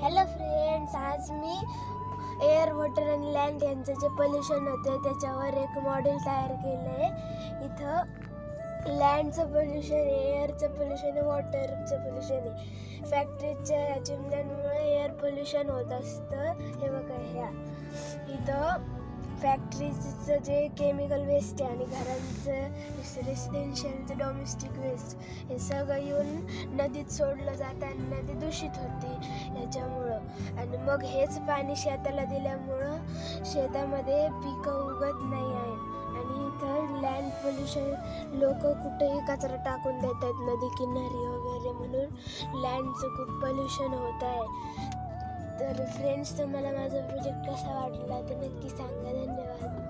Hello friends, आज मी air water आणि land यांचं जे पोल्युशन होतं त्याच्यावर एक मॉडेल तयार केलं आहे. इथं लँडचं पोल्युशन, एअरचं पोल्युशन, वॉटरचं पोल्युशन आहे. फॅक्टरीच्या चिमण्यांमुळे एअर पोल्युशन होत असतं. हे बघा, ह्या इथं फॅक्टरीचं जे केमिकल वेस्ट आहे आणि घरांचं रेसिडेन्शियलचं डोमेस्टिक वेस्ट हे सगळं येऊन नदीत सोडलं जातं आणि नदी दूषित होते याच्यामुळं. आणि मग हेच पाणी शेताला दिल्यामुळं शेतामध्ये पिकं उगत नाही आहेत. आणि इथं लँड पोल्युशन, लोक कुठेही कचरा टाकून देतात नदी किनारी वगैरे, म्हणून लँडचं खूप पोल्युशन होत आहे. तर फ्रेंड्स, तुम्हाला माझा प्रोजेक्ट कसा वाटला ते नक्की सांगा. धन्यवाद.